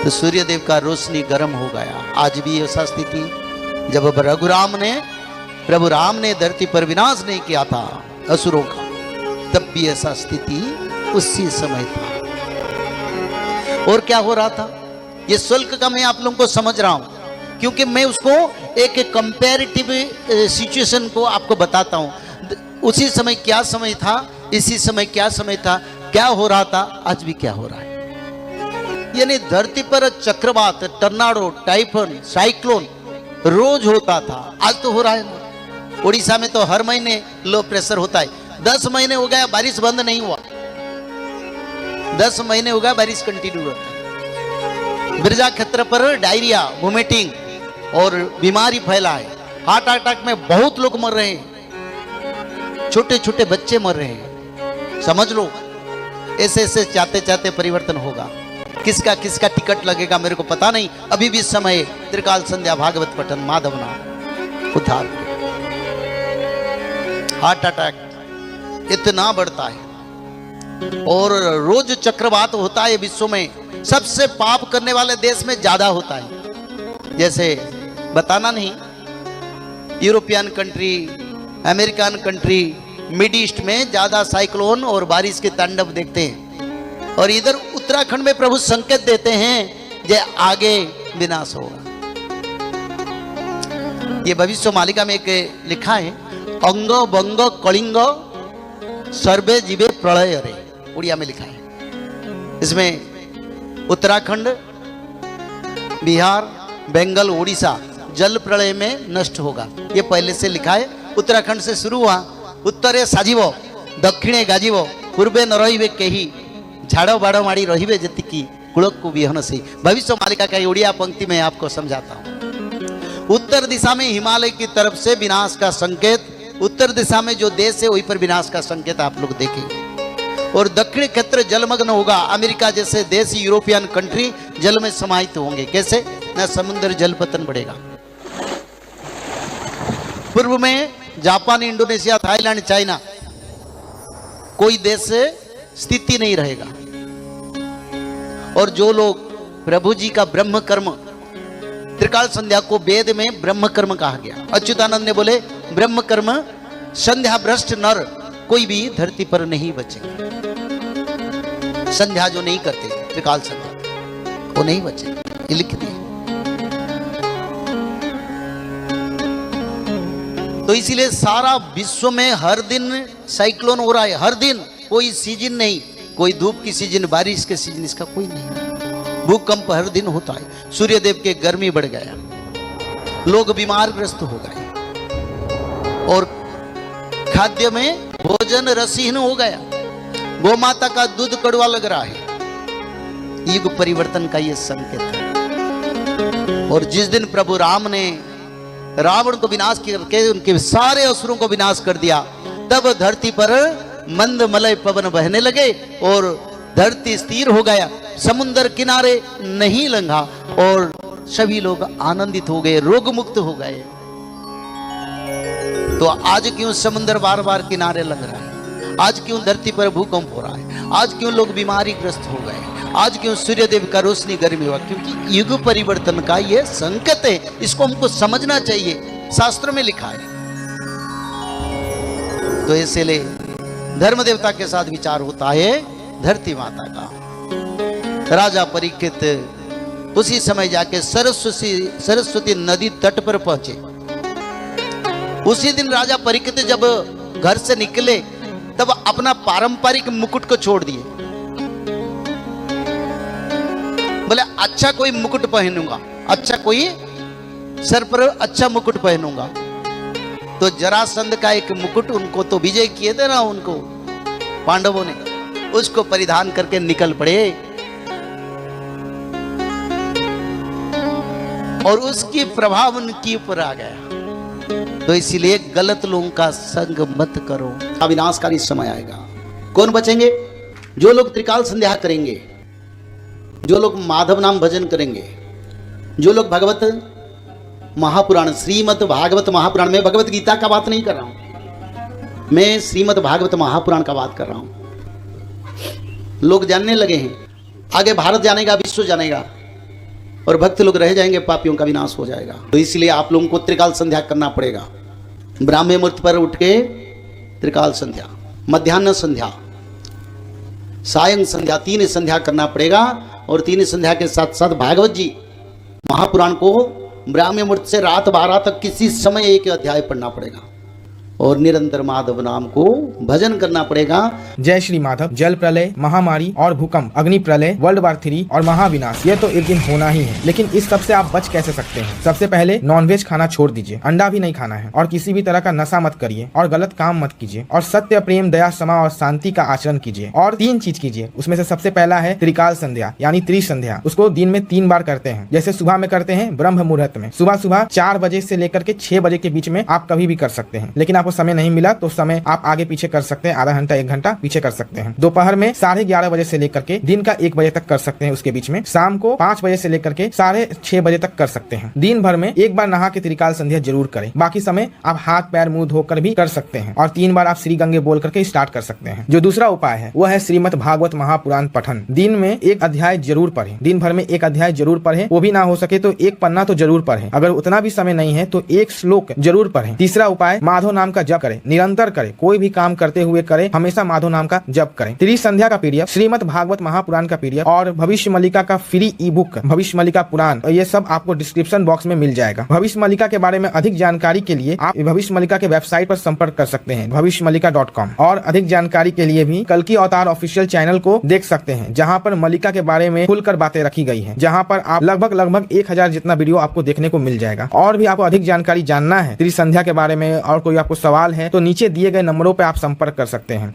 तो सूर्यदेव का रोशनी गर्म हो गया। आज भी ऐसा स्थिति, जब प्रभु राम ने धरती पर विनाश नहीं किया था असुरों का, तब भी ऐसा स्थिति उसी समय था। और क्या हो रहा था, ये शुल्क का मैं आप लोगों को समझ रहा हूं, क्योंकि मैं उसको एक कंपैरेटिव सिचुएशन को आपको बताता हूं। उसी समय क्या समय था, इसी समय क्या समय था, क्या हो रहा था, आज भी क्या हो रहा है। यानी धरती पर चक्रवात, टर्नाडो, टाइफन, साइक्लोन रोज होता था, आज तो हो रहा है ना। उड़ीसा में तो हर महीने लो प्रेशर होता है। 10 महीने हो गया बारिश बंद नहीं हुआ, 10 महीने हो गया बारिश कंटिन्यू रहता है। बिरजा क्षेत्र पर डायरिया, वोमिटिंग और बीमारी फैला है। हार्ट अटैक में बहुत लोग मर रहे हैं, छोटे छोटे बच्चे मर रहे हैं। समझ लो, ऐसे ऐसे चाहते चाहते परिवर्तन होगा। किसका किसका टिकट लगेगा मेरे को पता नहीं। अभी भी समय, त्रिकाल संध्या, भागवत पठन, माधव नाम, उद्धार। हार्ट अटैक इतना बढ़ता है और रोज चक्रवात होता है विश्व में। सबसे पाप करने वाले देश में ज्यादा होता है। जैसे बताना नहीं, European country, American country, mid east में ज्यादा साइक्लोन और बारिश के तांडव देखते हैं। और इधर उत्तराखंड में प्रभु संकेत देते हैं जे आगे विनाश होगा। ये भविष्य मालिका में एक लिखा है, अंग बंग कलिंग सर्वे जीवे प्रलय रे, उड़िया में लिखा है। इसमें उत्तराखंड, बिहार, बंगाल, उड़ीसा जल प्रलय में नष्ट होगा, ये पहले से लिखा है। उत्तराखंड से शुरू हुआ, उत्तरे साजिब, दक्षिणे गाजिब, पूर्वे न रहिबे केही, झाड़ बाड़ माड़ी रहिबे जतिकी, कुलक को विहन से। भविष्य मालिका का उड़िया पंक्ति में आपको समझाता हूं। उत्तर दिशा में हिमालय की तरफ से विनाश का संकेत, उत्तर दिशा में जो देश है वहीं पर विनाश का संकेत आप लोग देखेंगे। और दक्षिण क्षेत्र जलमग्न होगा। अमेरिका जैसे देश, यूरोपियन कंट्री जल में समाहित होंगे। कैसे? न समुद्र जल पतन बढ़ेगा। पूर्व में जापान, इंडोनेशिया, थाईलैंड, चाइना, कोई देश से स्थिति नहीं रहेगा। और जो लोग प्रभु जी का ब्रह्म कर्म, त्रिकाल संध्या को वेद में ब्रह्म कर्म कहा गया। अच्युतानंद ने बोले ब्रह्म कर्म संध्या भ्रष्ट नर कोई भी धरती पर नहीं बचेगा। संध्या जो नहीं करते त्रिकाल संध्या, वो नहीं बचेगा, ये लिख दिए। तो इसीलिए सारा विश्व में हर दिन साइक्लोन हो रहा है, हर दिन। कोई सीजन नहीं, कोई धूप की सीजन, बारिश के सीजन, इसका कोई नहीं। भूकंप हर दिन होता है। सूर्यदेव के गर्मी बढ़ गया, लोग बीमार ग्रस्त हो गए, और खाद्य में भोजन रसहीन हो गया। गौ माता का दूध कड़वा लग रहा है। युग परिवर्तन का ये संकेत है। और जिस दिन प्रभु राम ने रावण को विनाश करके उनके सारे असुरों को विनाश कर दिया, तब धरती पर मंद मलय पवन बहने लगे और धरती स्थिर हो गया। समुद्र किनारे नहीं लंघा और सभी लोग आनंदित हो गए, रोग मुक्त हो गए। तो आज क्यों समुद्र बार बार किनारे लग रहा है? आज क्यों धरती पर भूकंप हो रहा है? आज क्यों लोग बीमारी ग्रस्त हो गए? आज क्यों सूर्यदेव का रोशनी गर्मी हुआ? क्योंकि युग परिवर्तन का यह संकेत है। इसको हमको समझना चाहिए, शास्त्र में लिखा है। तो इसलिए धर्म देवता के साथ विचार होता है धरती माता का। राजा परीक्षित उसी समय जाके सरस्वती नदी तट पर पहुंचे। उसी दिन राजा परीक्षित जब घर से निकले, तब अपना पारंपरिक मुकुट को छोड़ दिए। बोले अच्छा कोई मुकुट पहनूंगा, अच्छा कोई सर पर अच्छा मुकुट पहनूंगा। तो जरासंध का एक मुकुट, उनको तो विजय किए थे ना उनको पांडवों ने, उसको परिधान करके निकल पड़े। और उसकी प्रभाव उनके ऊपर आ गया। तो इसीलिए गलत लोगों का संग मत करो, अविनाशकारी समय आएगा। कौन बचेंगे? जो लोग त्रिकाल संध्या करेंगे, जो लोग माधव नाम भजन करेंगे, जो लोग भगवत महापुराण, श्रीमद् भागवत महापुराण में, भगवत गीता का बात नहीं कर रहा हूं मैं, श्रीमद् भागवत महापुराण का बात कर रहा हूं। लोग जानने लगे हैं, आगे भारत जानेगा, विश्व जानेगा। और भक्त लोग रह जाएंगे, पापियों का विनाश हो जाएगा। तो इसलिए आप लोगों को त्रिकाल संध्या करना पड़ेगा। ब्राह्मी मुहूर्त पर उठ के त्रिकाल संध्या, मध्याह्न संध्या, सायं संध्या, 3 संध्या करना पड़ेगा। और 3 संध्या के साथ साथ भागवत जी महापुराण को ब्राह्मी मुहूर्त से रात 12 तक किसी समय एक अध्याय पढ़ना पड़ेगा और निरंतर माधव नाम को भजन करना पड़ेगा। जय श्री माधव। जल प्रलय, महामारी और भूकंप, अग्नि प्रलय, वर्ल्ड वार 3 और महाविनाश, ये तो एक दिन होना ही है। लेकिन इस सब से आप बच कैसे सकते हैं? सबसे पहले नॉनवेज खाना छोड़ दीजिए, अंडा भी नहीं खाना है, और किसी भी तरह का नशा मत करिए, और गलत काम मत कीजिए, और सत्य, प्रेम, दया, क्षमा और शांति का आचरण कीजिए। और 3 चीज कीजिए। उसमें से सबसे पहला है त्रिकाल संध्या यानी त्रिसंध्या। उसको दिन में 3 बार करते हैं। जैसे सुबह में करते हैं ब्रह्म मुहूर्त में, सुबह 4 बजे से लेकर के 6 बजे के बीच में आप कभी भी कर सकते हैं। लेकिन आपको समय नहीं मिला तो समय आप आगे पीछे कर सकते हैं, आधा घंटा 1 घंटा पीछे कर सकते हैं। दोपहर में 11:30 बजे से लेकर के दिन का 1 बजे तक कर सकते हैं उसके बीच में। शाम को 5 बजे से लेकर के 6:30 बजे तक कर सकते हैं। दिन भर में 1 बार नहा के त्रिकाल संध्या जरूर करें। बाकी समय आप हाथ पैर मुंह धोकर भी कर सकते हैं, और 3 बार आप श्री गंगे बोल करके स्टार्ट कर सकते हैं। जो दूसरा उपाय है वो है श्रीमद् भागवत महापुराण पठन। दिन में 1 अध्याय जरूर पढ़ें, दिन भर में 1 अध्याय जरूर पढ़ें। वो भी ना हो सके तो 1 पन्ना तो जरूर पढ़ें। अगर उतना भी समय नहीं है तो 1 श्लोक जरूर पढ़ें। तीसरा उपाय माधव नाम का जप करें, निरंतर करें, कोई भी काम करते हुए करें, हमेशा माधव नाम का जप करें। त्रिसंध्या का पीडीएफ, श्रीमद् भागवत महापुराण का पीडीएफ और भविष्य मल्लिका का फ्री ई बुक भविष्य मल्लिका पुराण, ये सब आपको डिस्क्रिप्शन बॉक्स में मिल जाएगा। भविष्य मल्लिका के बारे में अधिक जानकारी के लिए आप भविष्य मल्लिका के वेबसाइट पर संपर्क कर सकते हैं भविष्यमल्लिका.com। और अधिक जानकारी के लिए भी कल्कि अवतार ऑफिशियल चैनल को देख सकते हैं, जहाँ पर मल्लिका के बारे में खुलकर बातें रखी गई है, जहाँ पर आप लगभग 1000 जितना वीडियो आपको देखने को मिल जाएगा। और भी आपको अधिक जानकारी जानना है त्रिसंध्या के बारे में और कोई आपको सवाल है तो नीचे दिए गए नंबरों पे आप संपर्क कर सकते हैं।